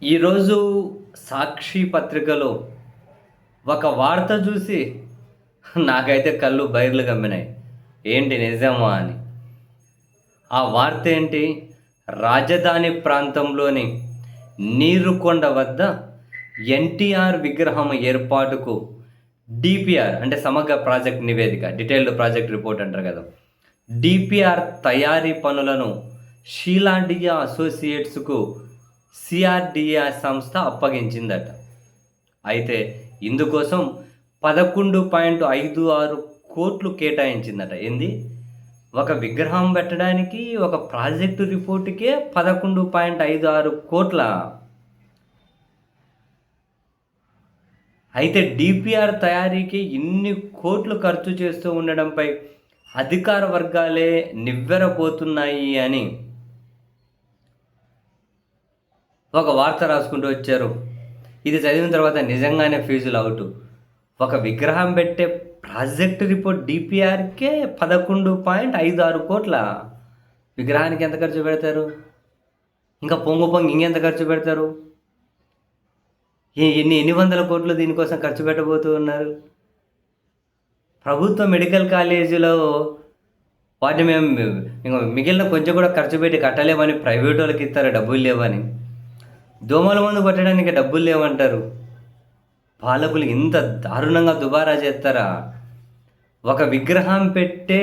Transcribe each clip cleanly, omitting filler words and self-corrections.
ఈరోజు సాక్షి పత్రికలో ఒక వార్త చూసి నాకైతే కళ్ళు బైర్లు గమ్మినాయి. ఏంటి నిజమా అని. ఆ వార్త ఏంటి? రాజధాని ప్రాంతంలోని నీరుకొండ వద్ద ఎన్టీఆర్ విగ్రహం ఏర్పాటుకు డిపిఆర్ అంటే సమగ్ర ప్రాజెక్ట్ నివేదిక, డీటెయిల్డ్ ప్రాజెక్ట్ రిపోర్ట్ అంటారు కదా, డిపిఆర్ తయారీ పనులను షీలాండియా అసోసియేట్స్కు సిఆర్డిఏ సంస్థ అప్పగించిందట. అయితే ఇందుకోసం 11.56 కోట్లు కేటాయించిందట. ఏంది? ఒక విగ్రహం పెట్టడానికి ఒక ప్రాజెక్టు రిపోర్టుకే 11.56 కోట్ల. అయితే డిపిఆర్ తయారీకి ఇన్ని కోట్లు ఖర్చు చేస్తూ ఉండడంపై అధికార వర్గాలే నివ్వెరపోతున్నాయి అని ఒక వార్త రాసుకుంటూ వచ్చారు. ఇది చదివిన తర్వాత నిజంగానే ఫీజులు అవుట్. ఒక విగ్రహం పెట్టే ప్రాజెక్ట్ రిపోర్ట్ డిపిఆర్కే 11.56 కోట్ల. విగ్రహానికి ఎంత ఖర్చు పెడతారు? ఇంకా పొంగు ఇంకెంత ఖర్చు పెడతారు? ఎన్ని వందల కోట్లు దీనికోసం ఖర్చు పెట్టబోతూ ఉన్నారు. ప్రభుత్వ మెడికల్ కాలేజీలో వాటిని మేము మిగిలిన కొంచెం కూడా ఖర్చు పెట్టి కట్టలేమని ప్రైవేట్ వాళ్ళకి ఇస్తారు, డబ్బులు లేవని. దోమల మందు కొట్టడానికి డబ్బులు లేవంటారు. పాలకులు ఇంత దారుణంగా దుబారా చేస్తారా? ఒక విగ్రహం పెట్టే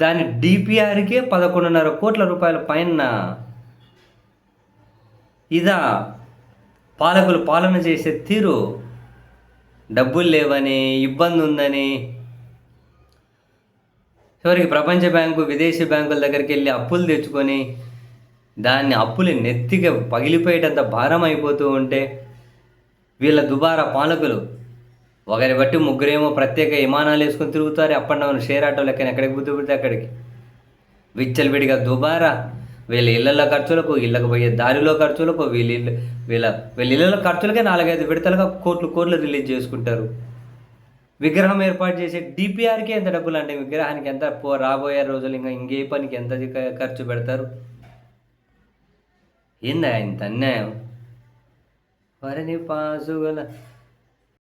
దాని డిపిఆర్కే 11.5 కోట్ల రూపాయల పైన. ఇదా పాలకులు పాలన చేసే తీరు? డబ్బులు లేవని, ఇబ్బంది ఉందని చివరికి ప్రపంచ బ్యాంకు, విదేశీ బ్యాంకుల దగ్గరికి వెళ్ళి అప్పులు తెచ్చుకొని దాన్ని అప్పులు నెత్తిగా పగిలిపోయేటంత భారం అయిపోతూ ఉంటే వీళ్ళ దుబారా పాలకులు ఒకరి బట్టి ముగ్గురేమో ప్రత్యేక విమానాలు వేసుకొని తిరుగుతారు. Up and down share auto లెక్కన ఎక్కడికి బుద్ధి పుడితే అక్కడికి విచ్చలవిడిగా దుబారా. వీళ్ళ ఇళ్ళ ఖర్చులకు, ఇళ్ళకు పోయే దారిలో ఖర్చులకు, వీళ్ళ ఇళ్ళ ఖర్చులకే 4-5 విడతలుగా కోట్లు రిలీజ్ చేసుకుంటారు. విగ్రహం ఏర్పాటు చేసే డిపిఆర్కి ఎంత డబ్బులు అంటే విగ్రహానికి ఎంత రాబోయే రోజులు ఇంకే పనికి ఎంత ఖర్చు పెడతారు? ఏందా ఇంత అన్యాయం? వరని పాసుగల